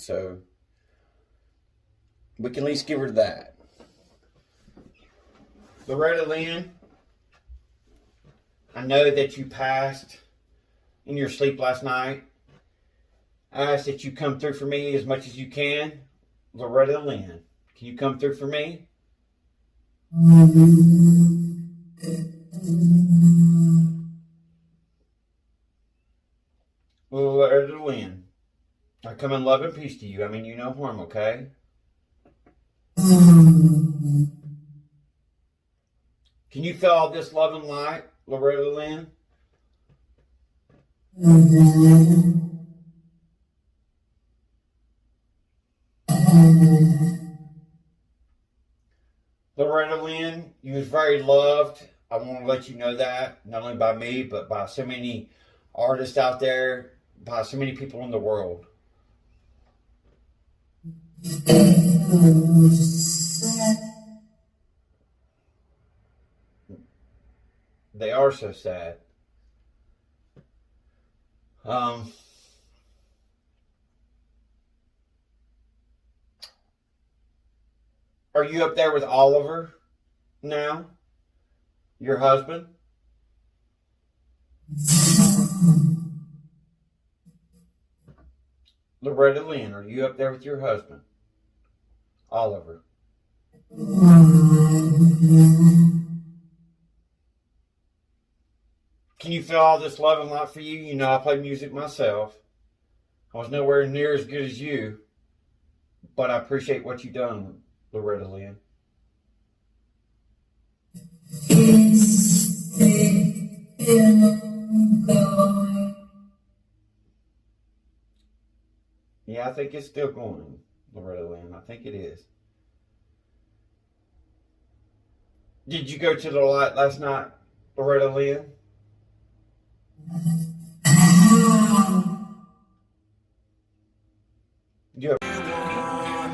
So we can at least give her that. Loretta Lynn, I know that you passed in your sleep last night. I ask that you come through for me as much as you can. Loretta Lynn, can you come through for me? Loretta Lynn, I come in love and peace to you. I mean you no harm, okay? Can you feel all this love and light, Loretta Lynn? Loretta Lynn, you was very loved. I want to let you know that, not only by me, but by so many artists out there, by so many people in the world. They are so sad. Are you up there with Oliver now? Your husband? Loretta Lynn, are you up there with your husband? Oliver. Can you feel all this love and light for you? You know I play music myself. I was nowhere near as good as you, but I appreciate what you've done, Loretta Lynn. Yeah, I think it's still going, Loretta Lynn. I think it is. Did you go to the light last night, Loretta Lynn? You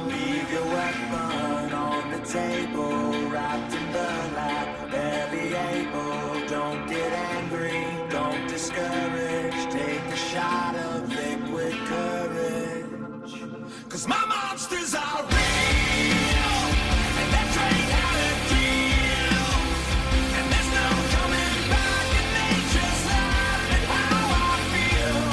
Leave your weapon on the table, wrapped in burlap, barely able. Don't get angry, don't discourage. Take a shot of liquid courage. 'Cause my monsters are real, and that train out of kill. And there's no coming back, and they just laugh at how I feel.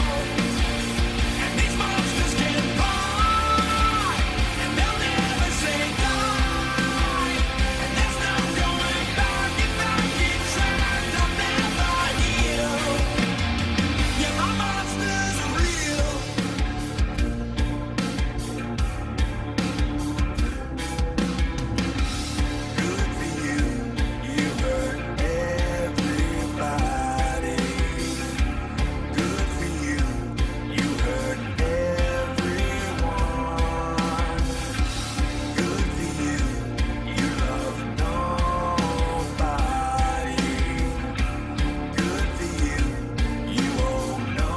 And these monsters can fly, and they'll never say die. And there's no going back, if I get trapped, I'll never heal. Yeah, my monsters are real. Good for you, you hurt everybody. Good for you, you hurt everyone. Good for you, you love nobody. Good for you, you owe no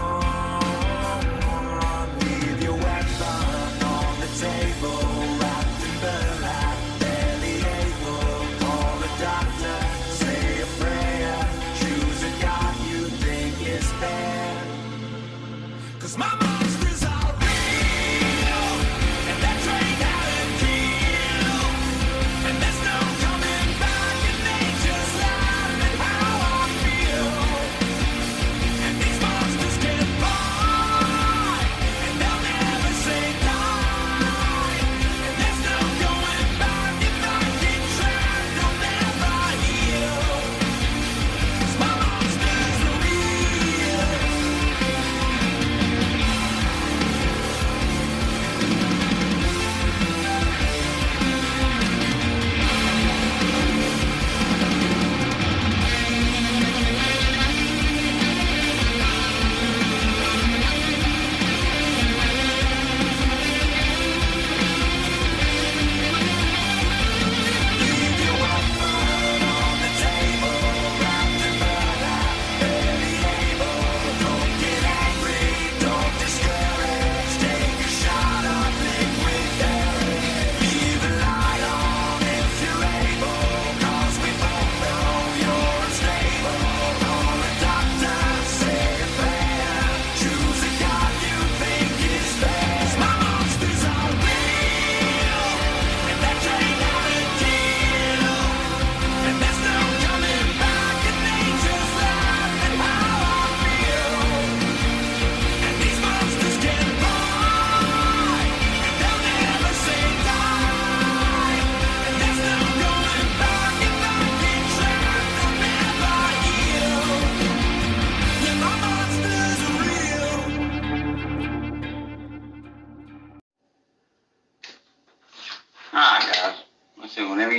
one. Leave your weapon on the table, wrapped in burlap, barely able. Call a doctor, say a prayer, choose a God you think is fair. 'Cause my monsters are real, and that train out of kill. And there's no coming back, and they just laugh at how I feel. And these monsters can fly, and they'll never say die. And there's no going back, if I get trapped, I'll never heal. 'Cause my monsters are real.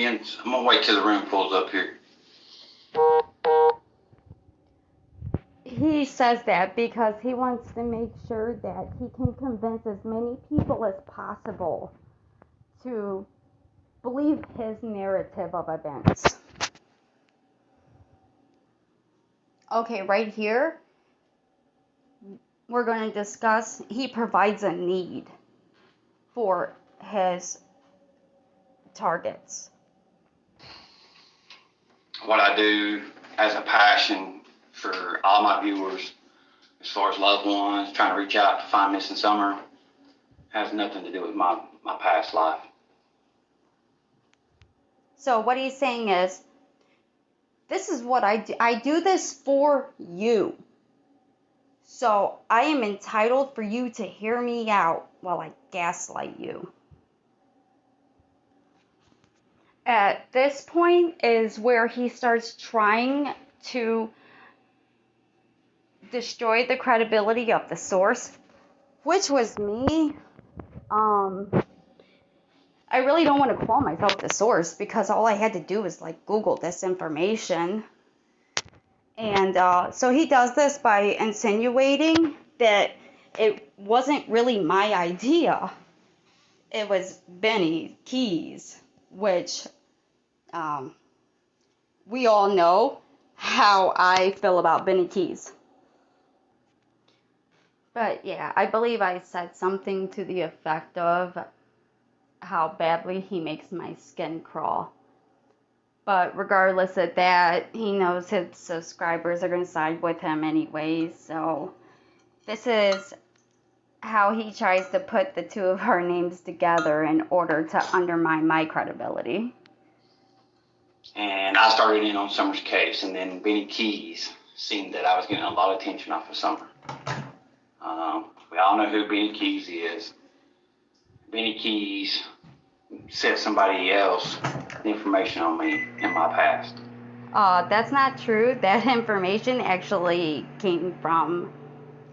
Yens. I'm gonna wait till the room pulls up here. He says that because he wants to make sure that he can convince as many people as possible to believe his narrative of events. Okay, right here, we're going to discuss he provides a need for his targets. What I do as a passion for all my viewers, as far as loved ones, trying to reach out to find missing summer, has nothing to do with my past life. So what he's saying is, this is what I do. I do this for you. So I am entitled for you to hear me out while I gaslight you. At this point is where he starts trying to destroy the credibility of the source, which was me. I really don't want to call myself the source because all I had to do was like Google this information. And so he does this by insinuating that it wasn't really my idea. It was Benny Keys, which we all know how I feel about Benny Keys. But yeah, I believe I said something to the effect of how badly he makes my skin crawl. But regardless of that, he knows his subscribers are going to side with him anyways. So this is how he tries to put the two of our names together in order to undermine my credibility. And I started in on Summer's case, and then Benny Keys seen that I was getting a lot of attention off of Summer. We all know who Benny Keys is. Benny Keys set somebody else information on me in my past. That's not true. That information actually came from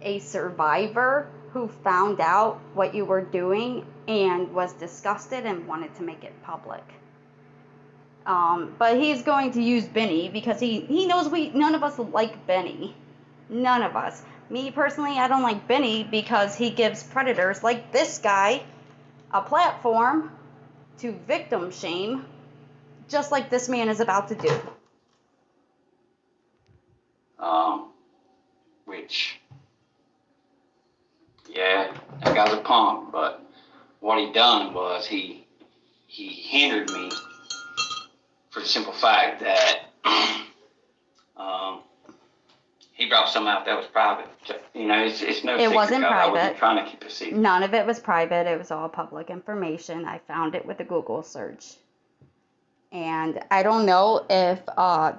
a survivor who found out what you were doing and was disgusted and wanted to make it public. But he's going to use Benny because he knows none of us like Benny. None of us. Me personally, I don't like Benny because he gives predators like this guy a platform to victim shame, just like this man is about to do. Which, yeah, that guy's a punk, but what he done was he hindered me for the simple fact that he brought something out that was private. You know, it's no secret. It wasn't private. I wasn't trying to keep it secret. None of it was private. It was all public information. I found it with a Google search. And I don't know if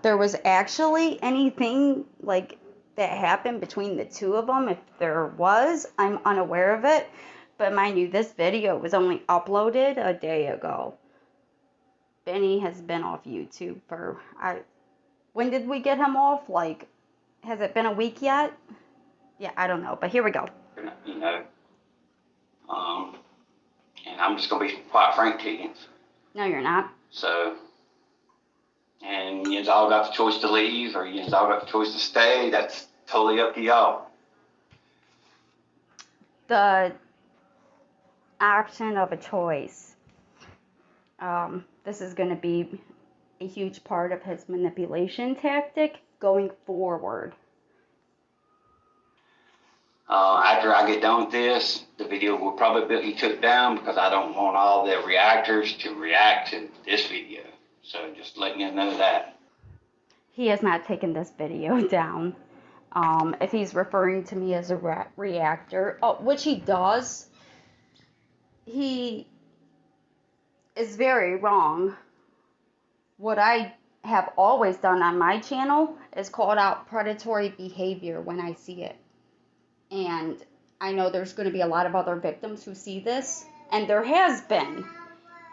there was actually anything like that happened between the two of them. If there was, I'm unaware of it. But mind you, this video was only uploaded a day ago. Benny has been off YouTube for... when did we get him off? Like, has it been a week yet? Yeah, I don't know. But here we go. You know, and I'm just going to be quite frank to you. No, you're not. So, and you've all got the choice to leave, or you've all got the choice to stay. That's totally up to y'all. The option of a choice. This is going to be a huge part of his manipulation tactic going forward. After I get done with this, the video will probably be took down because I don't want all the reactors to react to this video. So just letting you know that. He has not taken this video down. If he's referring to me as a reactor, which he does, he is very wrong. What I have always done on my channel is called out predatory behavior when I see it. And I know there's going to be a lot of other victims who see this, and there has been.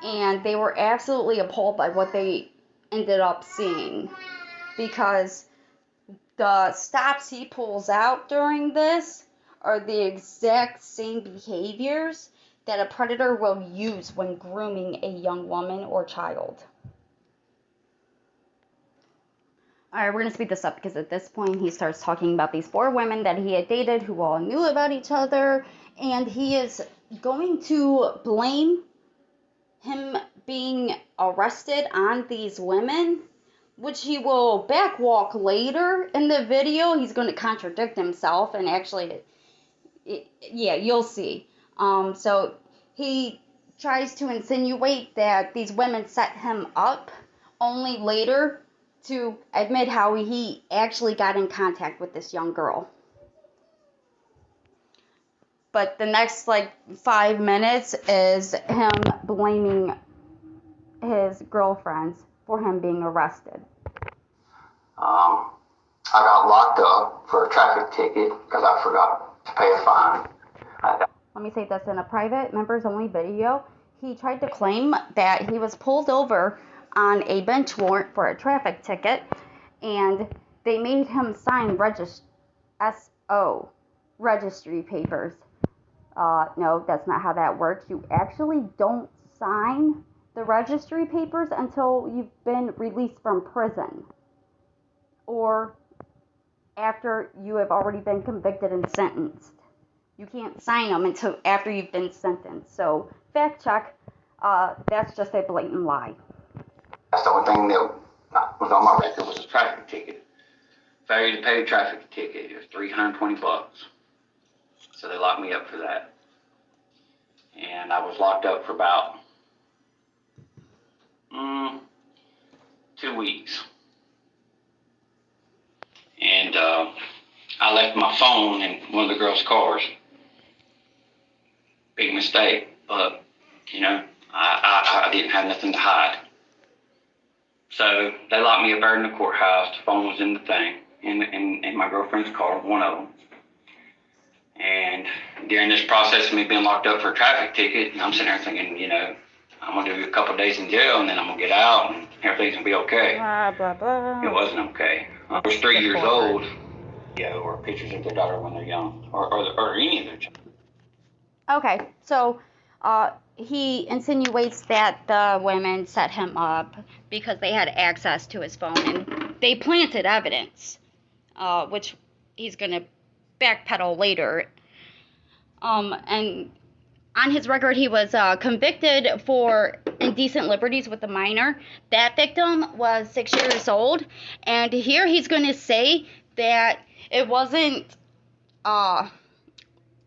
And they were absolutely appalled by what they ended up seeing. Because the stops he pulls out during this are the exact same behaviors that a predator will use when grooming a young woman or child. Alright, we're going to speed this up because at this point he starts talking about these 4 women that he had dated who all knew about each other, and he is going to blame him being arrested on these women, which he will backwalk later in the video. He's going to contradict himself, and actually, yeah, you'll see. So he tries to insinuate that these women set him up, only later to admit how he actually got in contact with this young girl. But the next, 5 minutes is him blaming his girlfriends for him being arrested. I got locked up for a traffic ticket because I forgot to pay a fine. Let me say this in a private members only video. He tried to claim that he was pulled over on a bench warrant for a traffic ticket, and they made him sign registry papers. No, that's not how that works. You actually don't sign the registry papers until you've been released from prison, or after you have already been convicted and sentenced. You can't sign them until after you've been sentenced. So, fact check, that's just a blatant lie. That's the only thing that was on my record was a traffic ticket. Failure to pay a traffic ticket. It was $320. So they locked me up for that. And I was locked up for about 2 weeks. And I left my phone in one of the girls' cars. Big mistake, but I didn't have nothing to hide. So they locked me up there in the courthouse. The phone was in the thing, in my girlfriend's car, one of them. And during this process of me being locked up for a traffic ticket, I'm sitting there thinking, I'm going to do a couple of days in jail and then I'm going to get out and everything's going to be okay. Blah, blah, blah. It wasn't okay. I was 3 years old, or pictures of their daughter when they're young, or any of their children. Okay, so he insinuates that the women set him up because they had access to his phone and they planted evidence, which he's going to backpedal later. And on his record, he was convicted for indecent liberties with a minor. That victim was 6 years old, and here he's going to say that it wasn't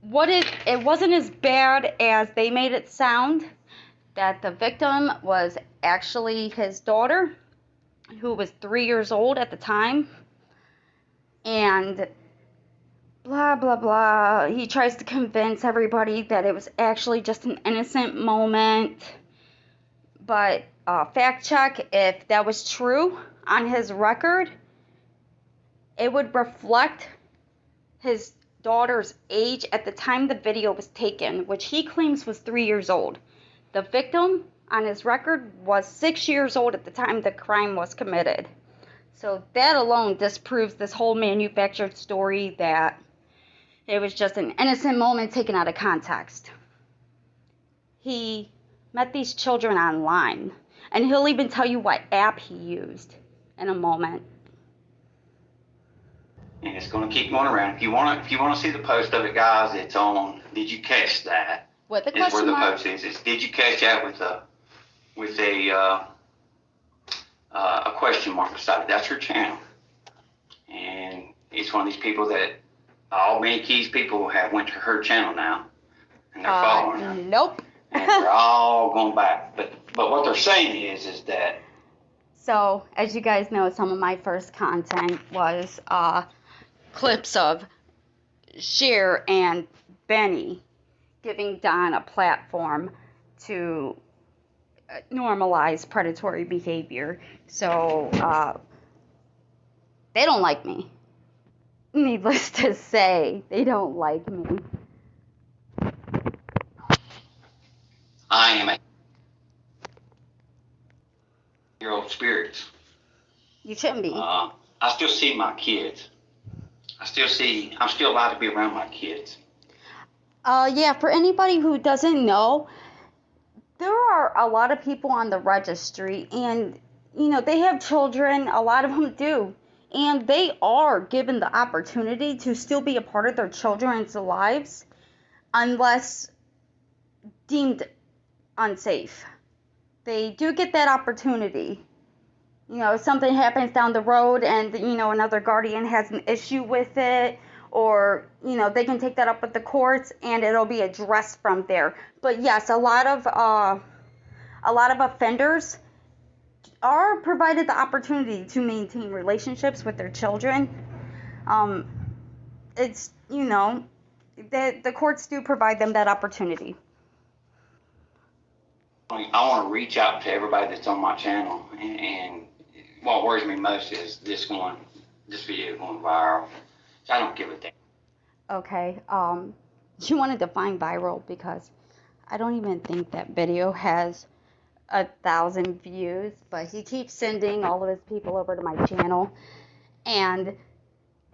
it wasn't as bad as they made it sound, that the victim was actually his daughter, who was 3 years old at the time, and blah, blah, blah. He tries to convince everybody that it was actually just an innocent moment, but fact check, if that was true on his record, it would reflect his daughter's age at the time the video was taken, which he claims was 3 years old. The victim on his record was 6 years old at the time the crime was committed. So that alone disproves this whole manufactured story that it was just an innocent moment taken out of context. He met these children online, and he'll even tell you what app he used in a moment. And it's going to keep going around. If you want to see the post of it, guys, it's on Did You Catch That? With the question mark. Is where the post is. It's Did You Catch That with a question mark beside it. That's her channel. And it's one of these people that all Benny Keys people have went to her channel now, and they're following her. Nope. And they're all going back. But what they're saying is that. So, as you guys know, some of my first content was clips of Cher and Benny giving Don a platform to normalize predatory behavior. So, they don't like me. Needless to say, they don't like me. I am a year-old spirits. You shouldn't be. I still see my kids. I'm still allowed to be around my kids. Yeah, for anybody who doesn't know, there are a lot of people on the registry, and, they have children, a lot of them do, And they are given the opportunity to still be a part of their children's lives unless deemed unsafe. They do get that opportunity. You know, if something happens down the road and, you know, another guardian has an issue with it, or, you know, they can take that up with the courts and it'll be addressed from there. But yes, a lot of offenders are provided the opportunity to maintain relationships with their children. It's, you know, the courts do provide them that opportunity. I want to reach out to everybody that's on my channel, and what worries me most is this video going viral. So I don't give a damn. Okay, you want to define viral, because I don't even think that video has 1,000 views, but he keeps sending all of his people over to my channel. And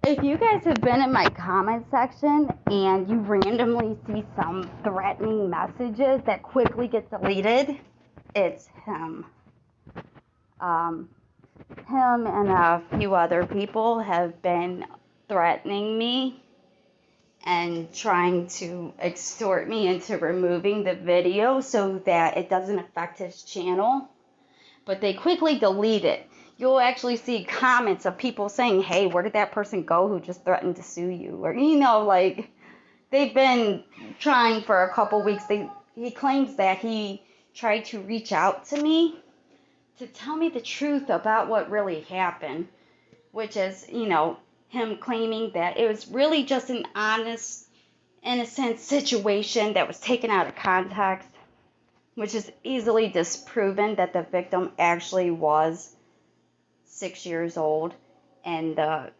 if you guys have been in my comment section and you randomly see some threatening messages that quickly get deleted, it's him. Him and a few other people have been threatening me and trying to extort me into removing the video so that it doesn't affect his channel. But they quickly delete it. You'll actually see comments of people saying, hey, where did that person go who just threatened to sue you? Or, you know, like, they've been trying for a couple weeks. He claims that he tried to reach out to me to tell me the truth about what really happened, which is, you know, him claiming that it was really just an honest, innocent situation that was taken out of context, which is easily disproven that the victim actually was 6 years old in the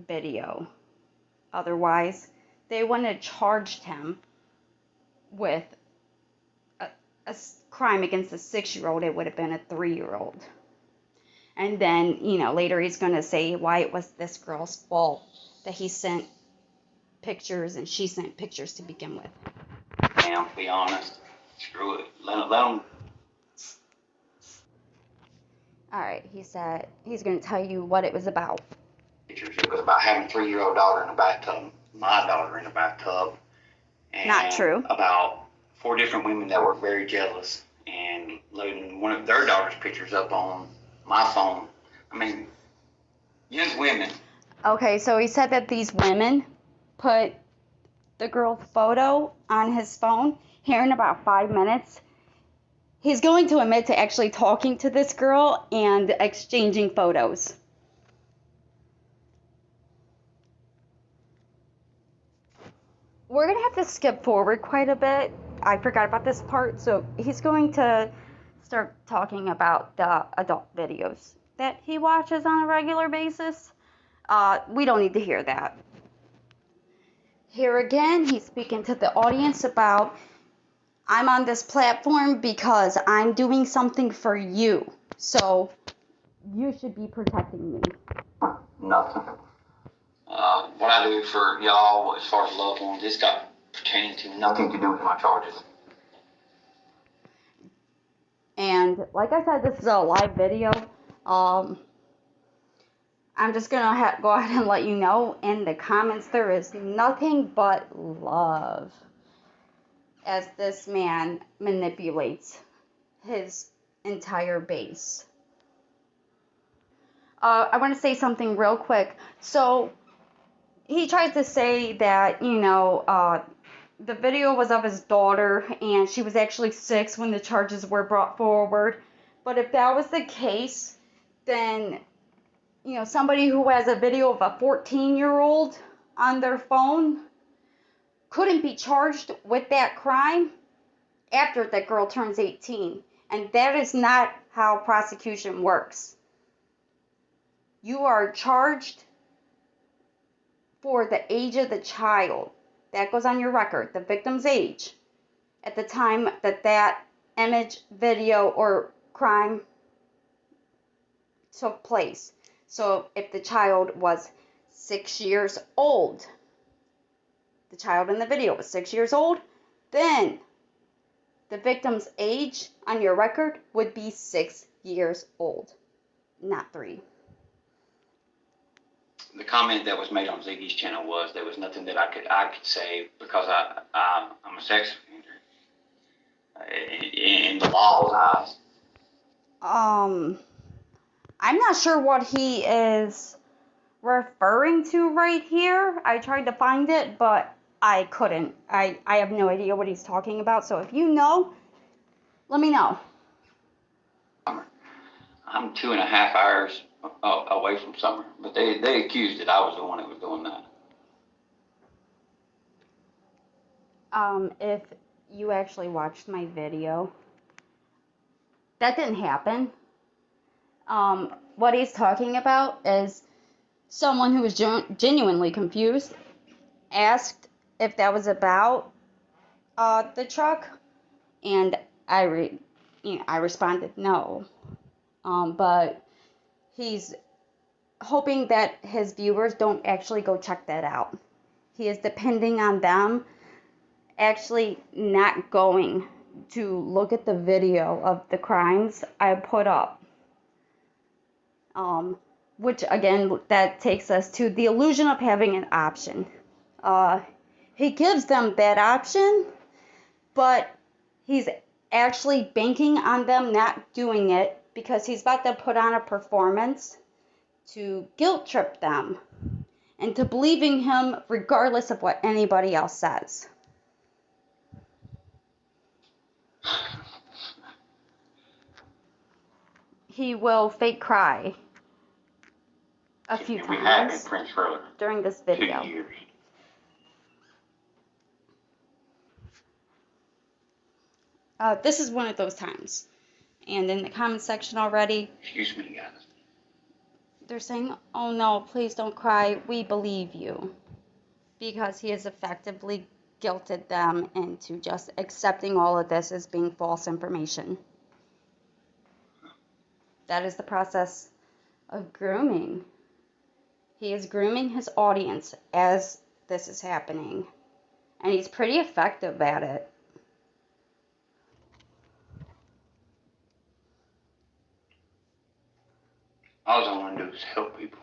video. Otherwise, they wouldn't have charged him with a crime against a 6-year-old. It would have been a 3-year-old. And then, you know, later he's going to say why it was this girl's fault that he sent pictures and she sent pictures to begin with. Damn, be honest. Screw it. Let them. Alright, he said he's going to tell you what it was about. It was about having a 3-year-old daughter in the bathtub, my daughter in the bathtub. And Not true. About 4 different women that were very jealous and loading one of their daughter's pictures up on my phone. I mean, young women. Okay, so he said that these women put the girl's photo on his phone. Here in about 5 minutes, he's going to admit to actually talking to this girl and exchanging photos. We're going to have to skip forward quite a bit. I forgot about this part. So he's going to start talking about the adult videos that he watches on a regular basis. We don't need to hear that. Here again, he's speaking to the audience about, I'm on this platform because I'm doing something for you. So you should be protecting me. Nothing. What I do for y'all as far as loved ones, it's got pertaining to nothing to do with my charges. And like I said, this is a live video. I'm just going to go ahead and let you know in the comments there is nothing but love as this man manipulates his entire base. I want to say something real quick. So he tries to say that, you know, the video was of his daughter and she was actually 6 when the charges were brought forward. But if that was the case, then, you know, somebody who has a video of a 14-year-old on their phone couldn't be charged with that crime after that girl turns 18. And that is not how prosecution works. You are charged for the age of the child. That goes on your record, the victim's age, at the time that that image, video, or crime took place. So if the child was 6 years old, the child in the video was 6 years old, then the victim's age on your record would be 6 years old, not 3. the comment that was made on Ziggy's channel was there was nothing that I could say because I'm a sex offender in the law's eyes. I'm not sure what he is referring to right here. I tried to find it, but I couldn't. I have no idea what he's talking about. So if you know, let me know. I'm 2.5 hours away from Summer, but they accused that I was the one that was doing that. If you actually watched my video, that didn't happen. What he's talking about is someone who was genuinely confused asked if that was about the truck, and I responded no. But he's hoping that his viewers don't actually go check that out. He is depending on them actually not going to look at the video of the crimes I put up. Which again, that takes us to the illusion of having an option. He gives them that option, but he's actually banking on them not doing it because he's about to put on a performance to guilt trip them into believing him regardless of what anybody else says. He will fake cry a few times during this video. 2 years. This is one of those times. And in the comment section already, Excuse me, guys. They're saying, oh no, please don't cry, we believe you. Because he has effectively guilted them into just accepting all of this as being false information. That is the process of grooming. He is grooming his audience as this is happening. And he's pretty effective at it. All I want to do is help people.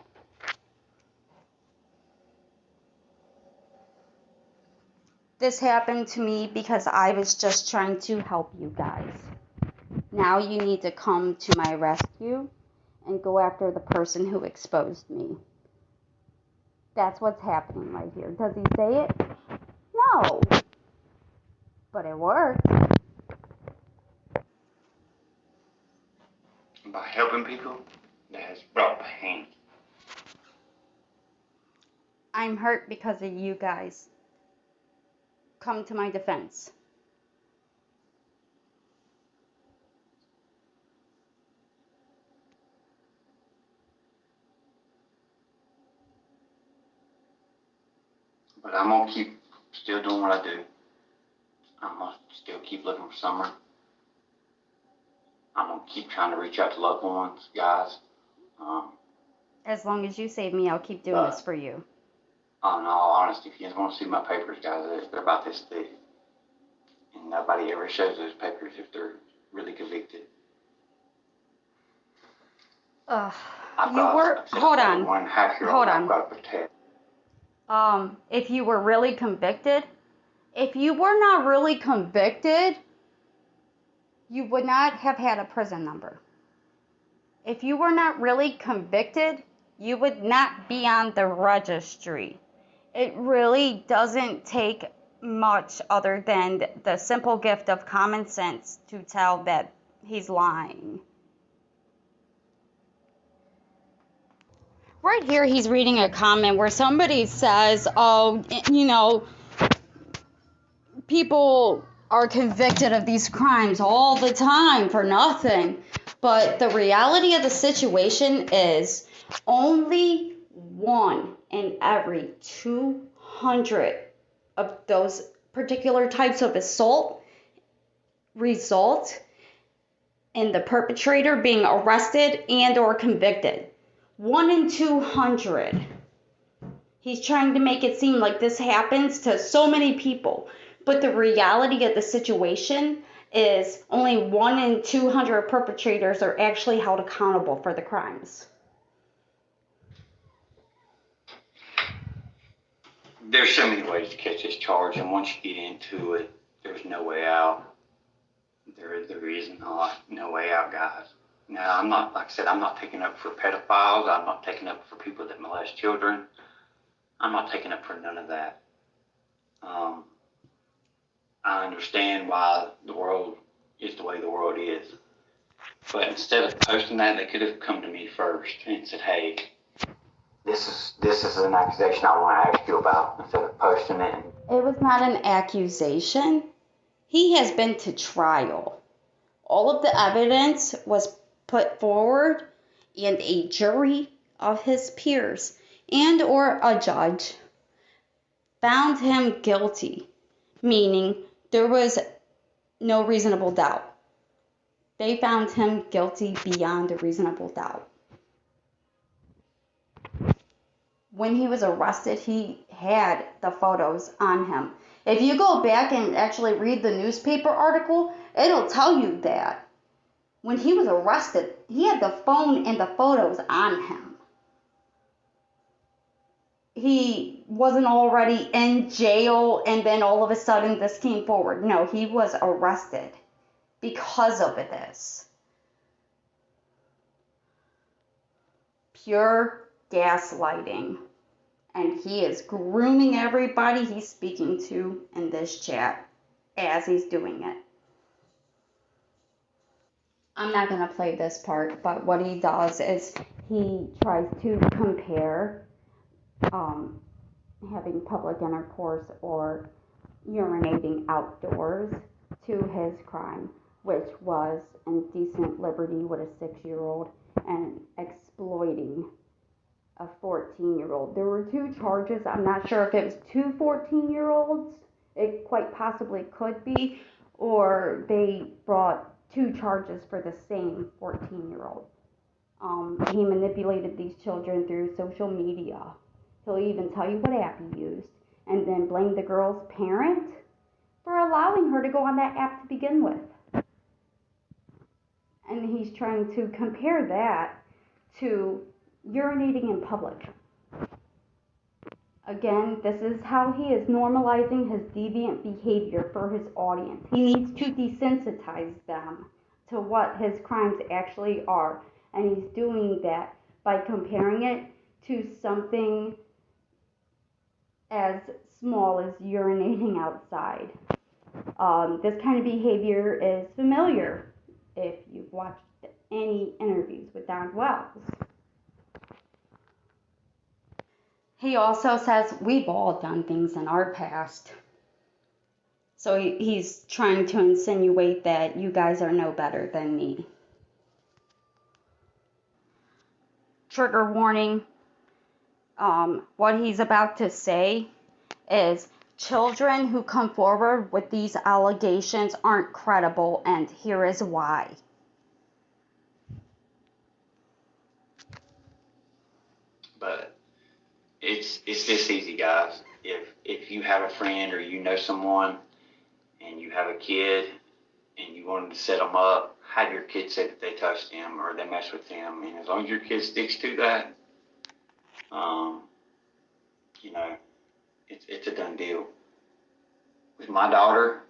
This happened to me because I was just trying to help you guys. Now you need to come to my rescue and go after the person who exposed me. That's what's happening right here. Does he say it? No. But it worked. By helping people, that has brought pain. I'm hurt because of you guys. Come to my defense. But I'm going to keep still doing what I do. I'm going to still keep looking for Summer. I'm going to keep trying to reach out to loved ones, guys. As long as you save me, I'll keep doing this for you. In all honesty, if you guys want to see my papers, guys, they're about this thick. And nobody ever shows those papers if they're really convicted. Hold on. 1.5-year-old I've got to protect. If you were really convicted, if you were not really convicted, you would not have had a prison number. If you were not really convicted, you would not be on the registry. It really doesn't take much other than the simple gift of common sense to tell that he's lying. Right here, he's reading a comment where somebody says, oh, you know, people are convicted of these crimes all the time for nothing. But the reality of the situation is only 1 in every 200 of those particular types of assault result in the perpetrator being arrested and or convicted. 1 in 200. He's trying to make it seem like this happens to so many people. But the reality of the situation is only 1 in 200 perpetrators are actually held accountable for the crimes. there's so many ways to catch this charge, and once you get into it, there's no way out. There is no way out, guys. Now, I'm not, like I said, I'm not taking up for pedophiles. I'm not taking up for people that molest children. I'm not taking up for none of that. I understand why the world is the way the world is. But instead of posting that, they could have come to me first and said, hey, this is an accusation I want to ask you about, instead of posting it. It was not an accusation. He has been to trial. All of the evidence was put forward, and a jury of his peers and or a judge found him guilty, meaning there was no reasonable doubt. They found him guilty beyond a reasonable doubt. When he was arrested, he had the photos on him. If you go back and actually read the newspaper article, it'll tell you that. When he was arrested, he had the phone and the photos on him. He wasn't already in jail and then all of a sudden this came forward. No, he was arrested because of this. Pure gaslighting. And he is grooming everybody he's speaking to in this chat as he's doing it. I'm not going to play this part, but what he does is he tries to compare having public intercourse or urinating outdoors to his crime, which was indecent liberty with a 6-year-old and exploiting a 14-year-old. There were 2 charges. I'm not sure if it was 2 14-year-olds. It quite possibly could be, or they brought 2 charges for the same 14-year-old. He manipulated these children through social media. He'll even tell you what app he used, and then blame the girl's parent for allowing her to go on that app to begin with. And he's trying to compare that to urinating in public. Again, this is how he is normalizing his deviant behavior for his audience. He needs to desensitize them to what his crimes actually are. And he's doing that by comparing it to something as small as urinating outside. This kind of behavior is familiar if you've watched any interviews with Don Wells. He also says we've all done things in our past. So he's trying to insinuate that you guys are no better than me. Trigger warning. What he's about to say is children who come forward with these allegations aren't credible, and here is why. But it's this easy, guys. If you have a friend or you know someone and you have a kid and you wanted to set them up, have your kid say that they touched them or they messed with them. And as long as your kid sticks to that, it's a done deal. With my daughter,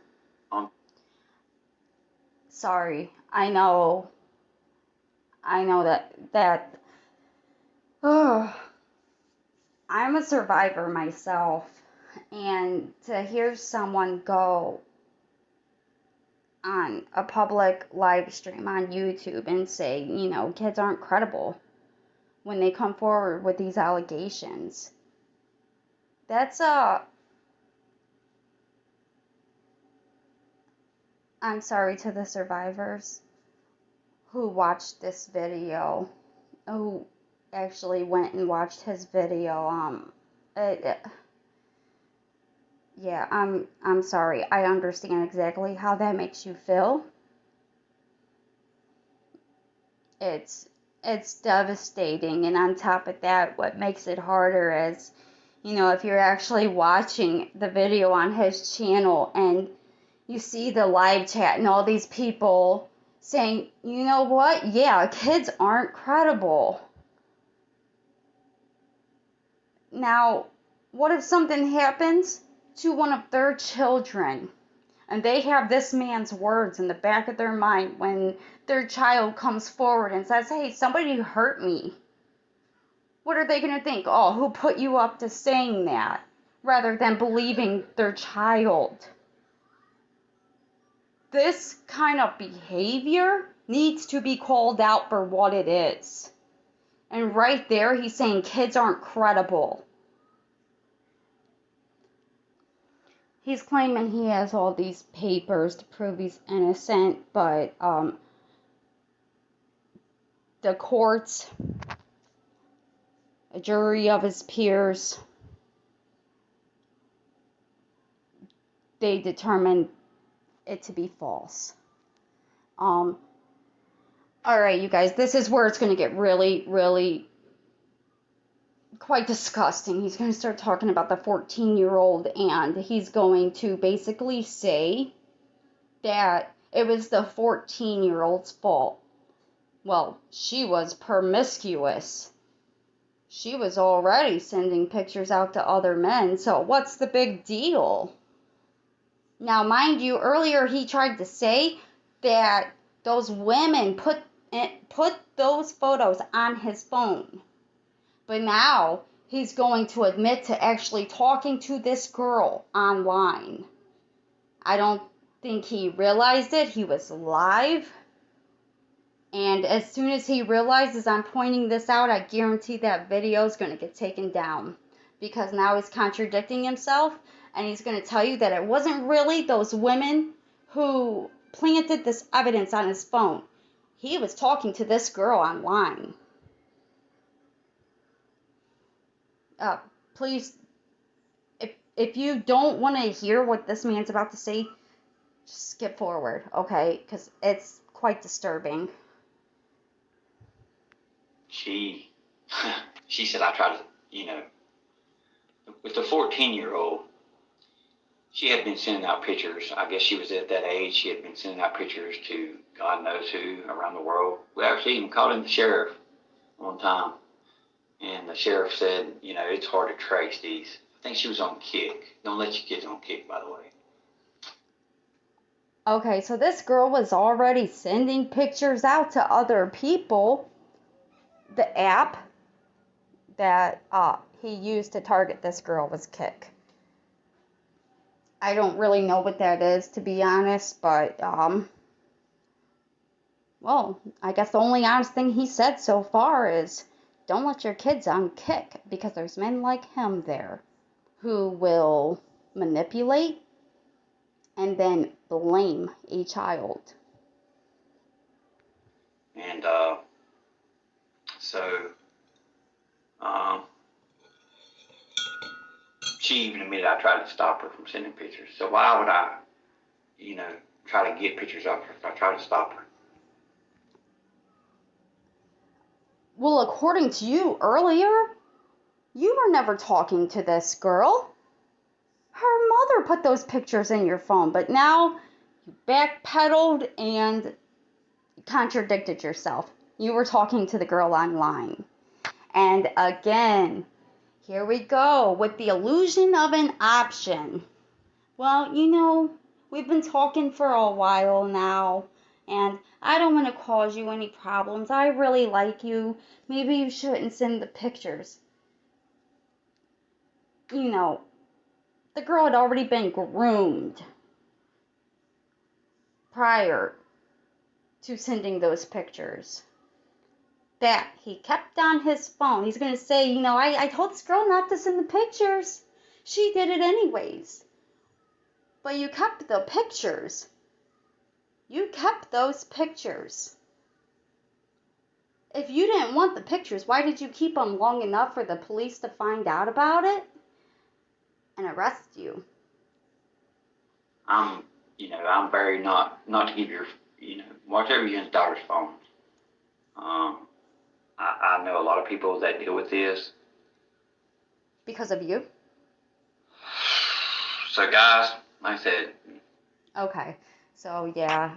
sorry, I know that I'm a survivor myself, and to hear someone go on a public live stream on YouTube and say, kids aren't credible when they come forward with these allegations, I'm sorry to the survivors who watched this video, who actually went and watched his video. I'm sorry. I understand exactly how that makes you feel. It's devastating, and on top of that, what makes it harder is, if you're actually watching the video on his channel and you see the live chat and all these people saying, you know what? Yeah, kids aren't credible. Now, what if something happens to one of their children? And they have this man's words in the back of their mind when their child comes forward and says, hey, somebody hurt me. What are they going to think? Oh, who put you up to saying that? Rather than believing their child. This kind of behavior needs to be called out for what it is. And right there, he's saying kids aren't credible. He's claiming he has all these papers to prove he's innocent, but the courts, a jury of his peers, they determined it to be false. Alright, you guys, this is where it's going to get really, really quite disgusting. He's going to start talking about the 14-year-old, and he's going to basically say that it was the 14-year-old's fault. Well, she was promiscuous. She was already sending pictures out to other men, so what's the big deal? Now, mind you, earlier he tried to say that those women put those photos on his phone. But now he's going to admit to actually talking to this girl online. I don't think he realized it. He was live. And as soon as he realizes I'm pointing this out, I guarantee that video is going to get taken down. Because now he's contradicting himself. And he's going to tell you that it wasn't really those women who planted this evidence on his phone. He was talking to this girl online. Please, if you don't want to hear what this man's about to say, just skip forward, okay? Because it's quite disturbing. She said I tried to, with the 14-year-old, she had been sending out pictures. I guess she was at that age. She had been sending out pictures to God knows who around the world. We actually even called in the sheriff one time. And the sheriff said, it's hard to trace these. I think she was on Kick. Don't let your kids on Kick, by the way. Okay, so this girl was already sending pictures out to other people. The app that he used to target this girl was Kick. I don't really know what that is, to be honest, but, well, I guess the only honest thing he said so far is, don't let your kids on Kick, because there's men like him there who will manipulate and then blame a child. And, she even admitted I tried to stop her from sending pictures. So why would I, try to get pictures of her if I try to stop her? Well, according to you earlier, you were never talking to this girl. Her mother put those pictures in your phone, but now you backpedaled and contradicted yourself. You were talking to the girl online. And again, here we go with the illusion of an option. Well, we've been talking for a while now, and I don't want to cause you any problems. I really like you. Maybe you shouldn't send the pictures. The girl had already been groomed prior to sending those pictures. That he kept on his phone. He's going to say, I told this girl not to send the pictures. She did it anyways. But you kept the pictures. You kept those pictures. If you didn't want the pictures, why did you keep them long enough for the police to find out about it and arrest you? I'm very not to give your, whatever you use daughter's phone. I know a lot of people that deal with this. Because of you? So guys, like I said. Okay, so yeah,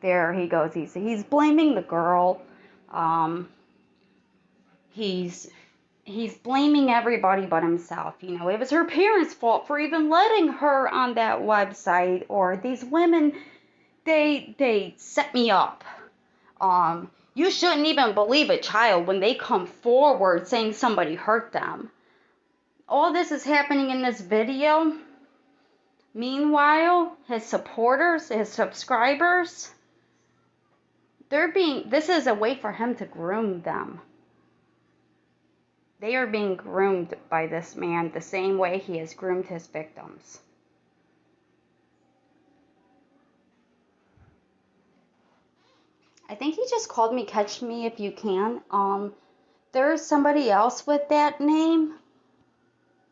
there he goes. He's blaming the girl. He's he's blaming everybody but himself. You know, it was her parents' fault for even letting her on that website, or these women, they set me up. You shouldn't even believe a child when they come forward saying somebody hurt them. All this is happening in this video. Meanwhile, his supporters, his subscribers, this is a way for him to groom them. They are being groomed by this man the same way he has groomed his victims. I think he just called me Catch Me If You Can. There's somebody else with that name.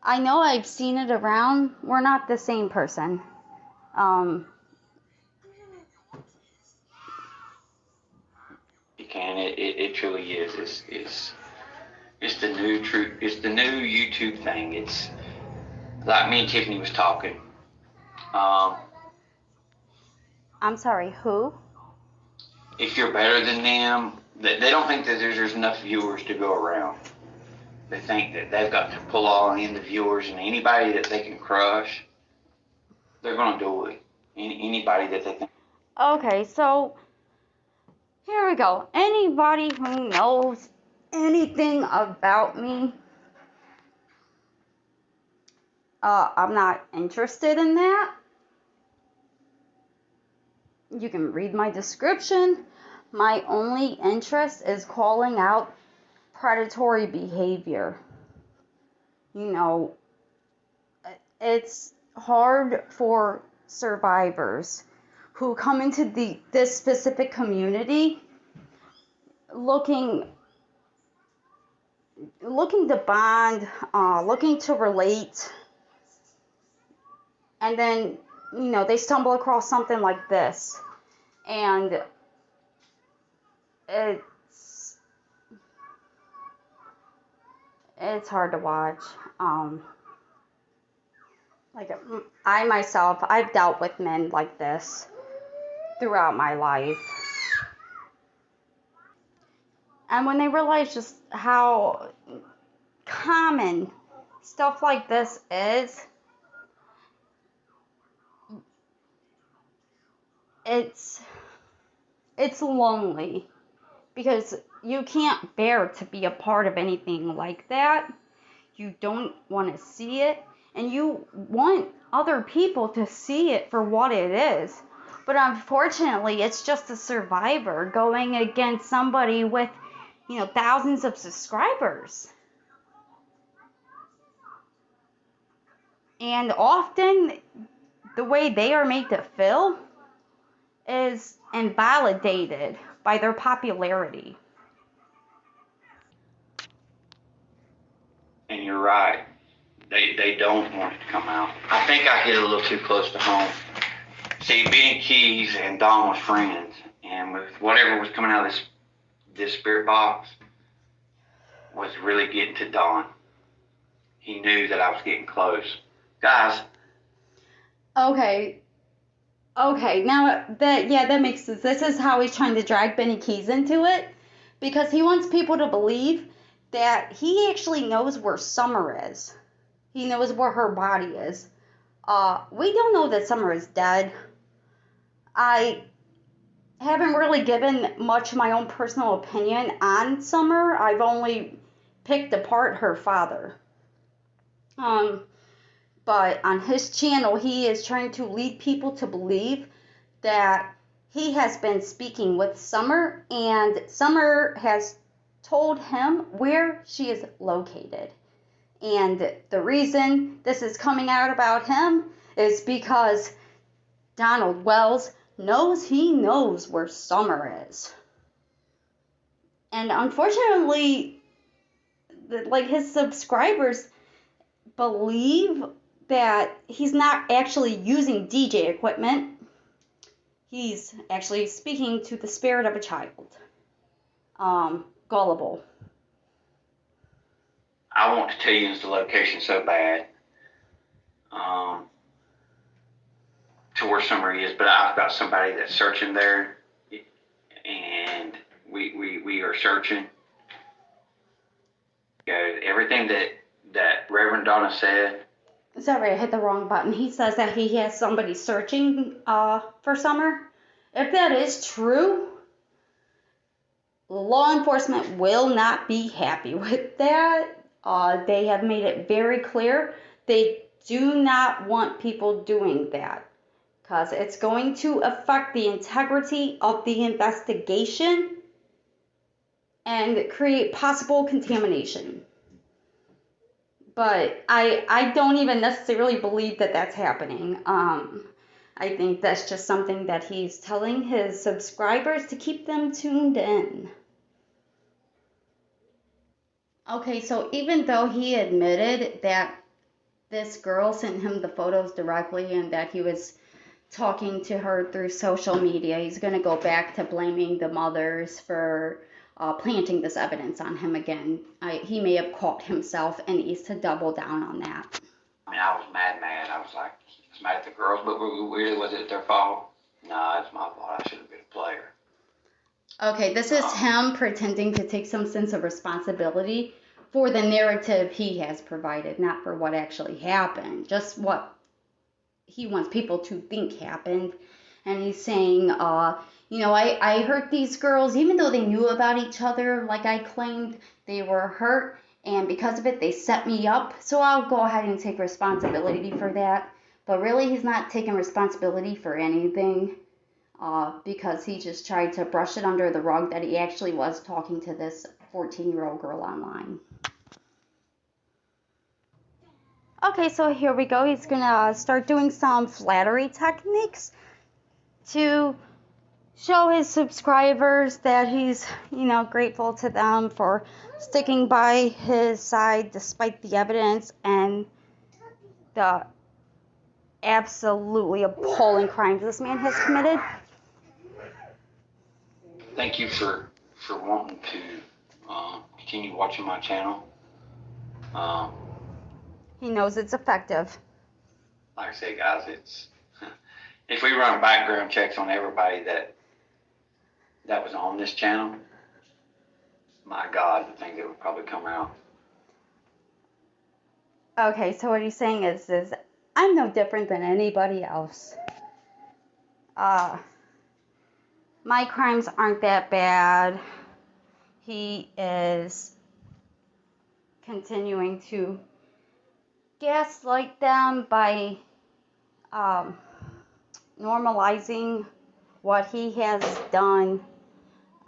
I know I've seen it around. We're not the same person. You can. It truly is. It's the new truth. It's the new YouTube thing. It's like me and Tiffany was talking. I'm sorry, who? If you're better than them, they don't think that there's enough viewers to go around. They think that they've got to pull all in the viewers, and anybody that they can crush, they're going to do it. Anybody that they think. Okay, so here we go. Anybody who knows anything about me, I'm not interested in that. You can read my description. My only interest is calling out predatory behavior. You know, it's hard for survivors who come into this specific community looking to bond, looking to relate, and then, you know, they stumble across something like this, and it's hard to watch. Like, I myself, I've dealt with men like this throughout my life. And when they realize just how common stuff like this is, it's lonely, because you can't bear to be a part of anything like that. You don't want to see it, and you want other people to see it for what it is. But unfortunately, it's just a survivor going against somebody with, you know, thousands of subscribers. And often, the way they are made to feel is invalidated by their popularity. And you're right. They don't want it to come out. I think I hit a little too close to home. See, Benny Keys and Don was friends, and with whatever was coming out of this spirit box was really getting to Don. He knew that I was getting close. Guys. Okay, now that makes sense. This is how he's trying to drag Benny Keys into it, because he wants people to believe that he actually knows where Summer is. He knows where her body is. We don't know that Summer is dead. I haven't really given much of my own personal opinion on Summer. I've only picked apart her father. But on his channel, he is trying to lead people to believe that he has been speaking with Summer, and Summer has told him where she is located. And the reason this is coming out about him is because Donald Wells knows where Summer is. And unfortunately, like, his subscribers believe that he's not actually using DJ equipment. He's actually speaking to the spirit of a child. Gullible. I want to tell you the location so bad. To where Summer is, but I've got somebody that's searching there, and we are searching. Everything that Reverend Donna said. Sorry, I hit the wrong button. He says that he has somebody searching for Summer. If that is true, law enforcement will not be happy with that. They have made it very clear they do not want people doing that because it's going to affect the integrity of the investigation and create possible contamination. But I don't even necessarily believe that that's happening. I think that's just something that he's telling his subscribers to keep them tuned in. Okay, so even though he admitted that this girl sent him the photos directly and that he was talking to her through social media, he's going to go back to blaming the mothers for planting this evidence on him again. He may have caught himself and needs to double down on that. I mean, I was mad. I was like, I was mad at the girls, but really, was it their fault? No, it's my fault. I should have been a player. Okay, this is him pretending to take some sense of responsibility for the narrative he has provided, not for what actually happened, just what he wants people to think happened. And he's saying, I hurt these girls, even though they knew about each other, like I claimed, they were hurt, and because of it, they set me up, so I'll go ahead and take responsibility for that. But really, he's not taking responsibility for anything, because he just tried to brush it under the rug that he actually was talking to this 14-year-old girl online. Okay, so here we go. He's going to start doing some flattery techniques to show his subscribers that he's, grateful to them for sticking by his side despite the evidence and the absolutely appalling crimes this man has committed. Thank you for wanting to continue watching my channel. He knows it's effective. Like I said, guys, it's if we run background checks on everybody that was on this channel, my God, the things that would probably come out. Okay, so what he's saying is I'm no different than anybody else. My crimes aren't that bad. He is continuing to gaslight them by normalizing what he has done,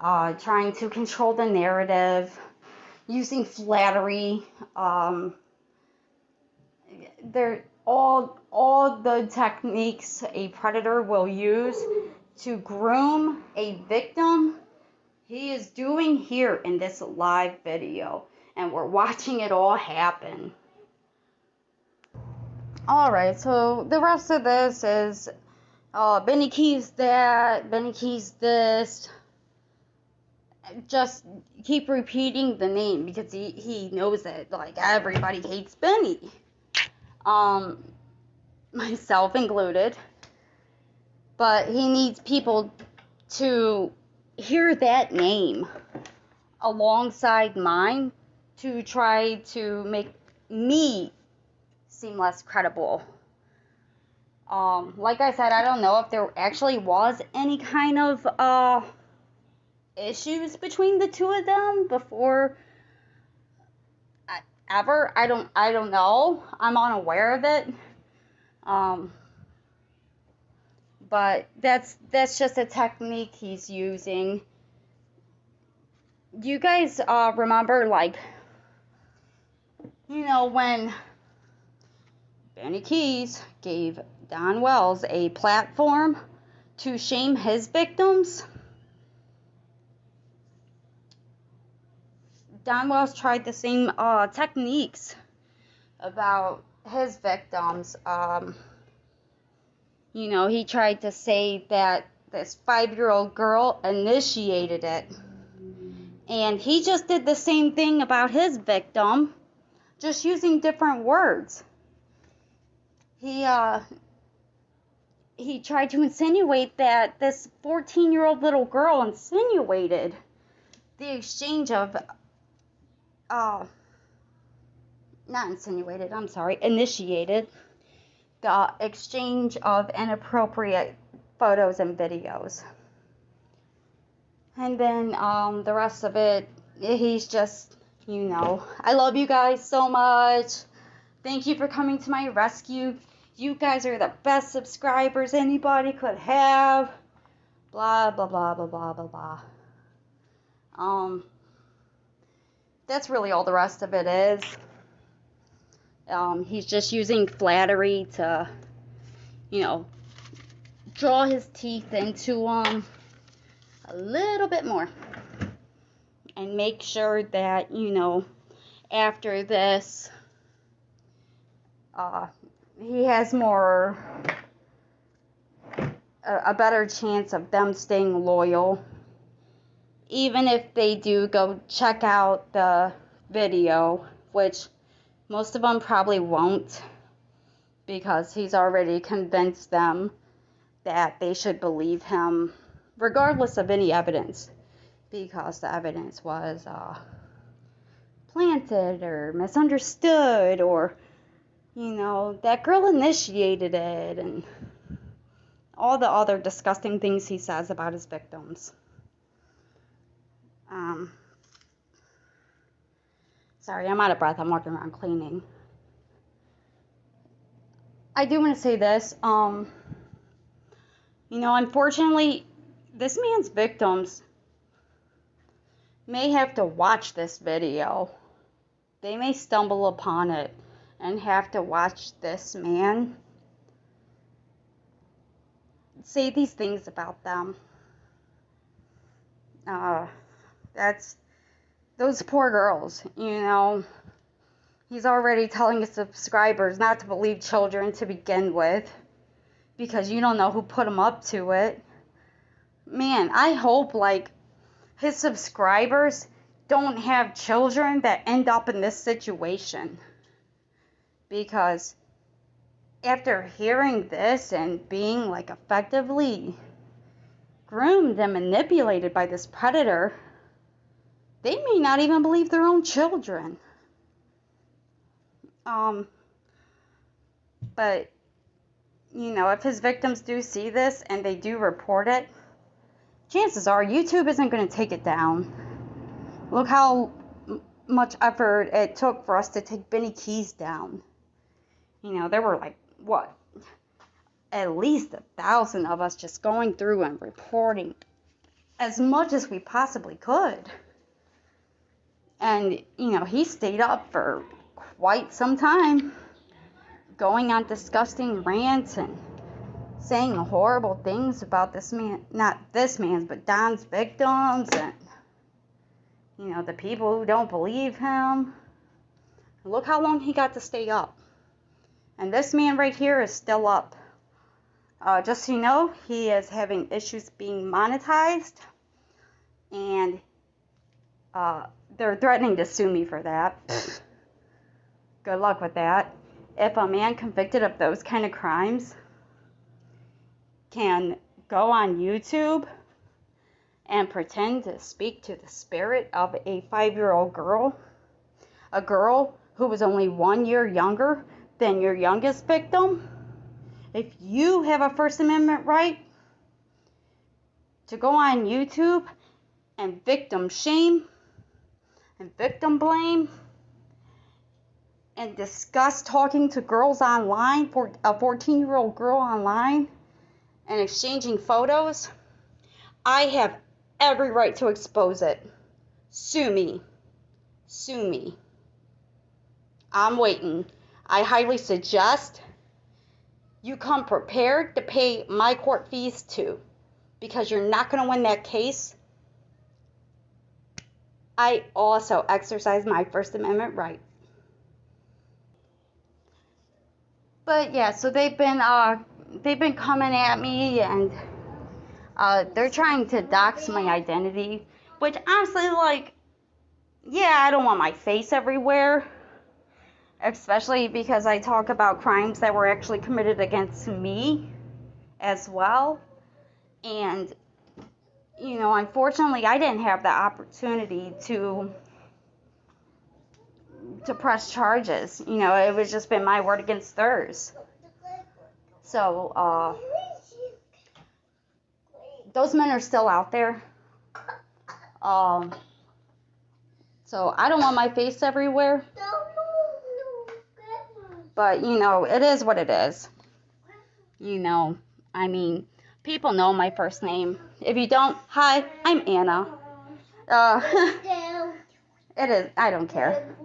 trying to control the narrative, using flattery. They're all the techniques a predator will use to groom a victim. He is doing here in this live video, and we're watching it all happen. Alright, so the rest of this is Benny Keys that, Benny Keys this. Just keep repeating the name because he knows that like everybody hates Benny. Myself included. But he needs people to hear that name alongside mine to try to make me seem less credible. Like I said, I don't know if there actually was any kind of issues between the two of them before ever. I don't know. I'm unaware of it. But that's just a technique he's using. Do you guys remember, like, when Benny Keys gave Don Wells a platform to shame his victims? Don Wells tried the same techniques about his victims. He tried to say that this 5-year-old girl initiated it. And he just did the same thing about his victim, just using different words. He tried to insinuate that this 14-year-old little girl insinuated the exchange of not insinuated, I'm sorry, initiated the exchange of inappropriate photos and videos. And then the rest of it, he's just, I love you guys so much. Thank you for coming to my rescue. You guys are the best subscribers anybody could have. Blah, blah, blah, blah, blah, blah, blah. That's really all the rest of it is. He's just using flattery to, draw his teeth into him a little bit more. And make sure that, after this, he has a better chance of them staying loyal. Even if they do go check out the video, which most of them probably won't, because he's already convinced them that they should believe him, regardless of any evidence, because the evidence was planted or misunderstood, or, that girl initiated it, and all the other disgusting things he says about his victims. Sorry, I'm out of breath. I'm walking around cleaning. I do want to say this. Unfortunately, this man's victims may have to watch this video. They may stumble upon it and have to watch this man say these things about them. That's those poor girls, He's already telling his subscribers not to believe children to begin with, because you don't know who put them up to it. Man, I hope, his subscribers don't have children that end up in this situation. Because after hearing this and being, effectively groomed and manipulated by this predator, they may not even believe their own children. But, if his victims do see this and they do report it, chances are YouTube isn't going to take it down. Look how much effort it took for us to take Benny Keys down. There were at least 1,000 of us just going through and reporting as much as we possibly could. And, he stayed up for quite some time, going on disgusting rants and saying horrible things about this man, not this man's, but Don's victims, and, the people who don't believe him. Look how long he got to stay up. And this man right here is still up. Just so you know, he is having issues being monetized, and they're threatening to sue me for that. Good luck with that. If a man convicted of those kind of crimes can go on YouTube and pretend to speak to the spirit of a 5-year-old girl, a girl who was only 1 year younger than your youngest victim, if you have a First Amendment right to go on YouTube and victim shame and victim blame and discuss talking to girls online, for a 14-year-old girl online, and exchanging photos, I have every right to expose it. Sue me. Sue me. I'm waiting. I highly suggest you come prepared to pay my court fees too, because you're not going to win that case. I also exercise my First Amendment right. But yeah, so they've been coming at me, and they're trying to dox my identity, which honestly, I don't want my face everywhere, especially because I talk about crimes that were actually committed against me as well. And, unfortunately, I didn't have the opportunity to to press charges. You know, it was just been my word against theirs. So, those men are still out there. So I don't want my face everywhere. But, you know, it is what it is. You know, I mean, people know my first name. If you don't, hi, I'm Anna. It is, I don't care.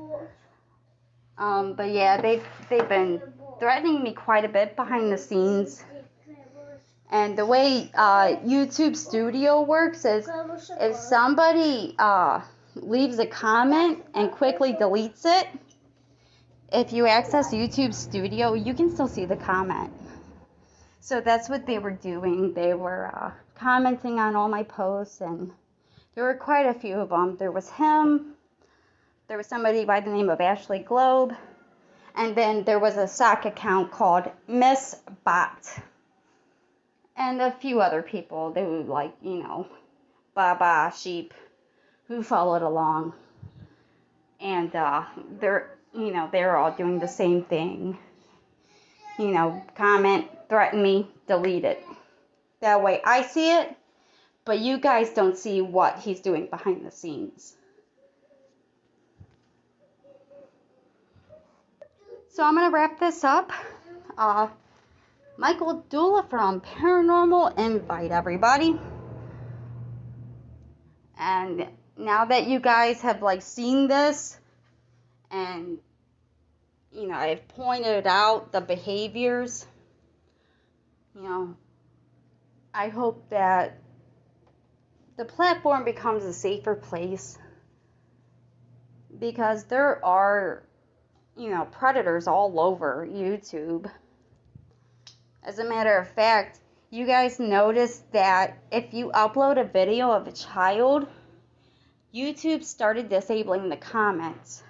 But yeah, they've been threatening me quite a bit behind the scenes. And the way YouTube Studio works is if somebody leaves a comment and quickly deletes it, if you access YouTube Studio, you can still see the comment. So that's what they were doing. They were commenting on all my posts, and there were quite a few of them. There was him, there was somebody by the name of Ashley Globe, and then there was a sock account called Miss Bot. And a few other people, they were like, you know, Baba sheep who followed along. And they're all doing the same thing. You know, comment, threaten me, delete it. That way I see it, but you guys don't see what he's doing behind the scenes. So I'm going to wrap this up. Michael Dula from Paranormal Invite, everybody. And now that you guys have like seen this, and you know, I've pointed out the behaviors, you know, I hope that the platform becomes a safer place, because there are, you know, predators all over YouTube. As a matter of fact, you guys notice that if you upload a video of a child, YouTube started disabling the comments.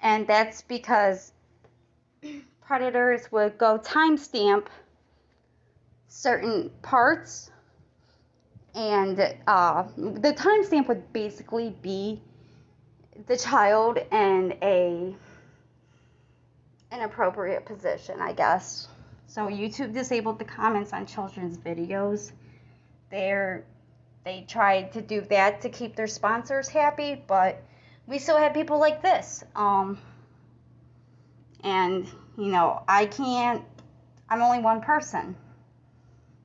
And that's because predators would go timestamp certain parts, and the timestamp would basically be the child in an inappropriate position, I guess. So YouTube disabled the comments on children's videos. They tried to do that to keep their sponsors happy, but we still had people like this. And, you know, I'm only one person.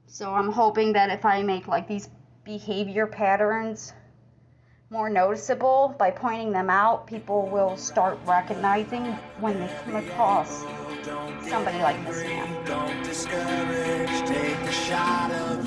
So I'm hoping that if I make like these behavior patterns more noticeable by pointing them out, people will start recognizing when they come across somebody like this man. Don't discourage, take a shot of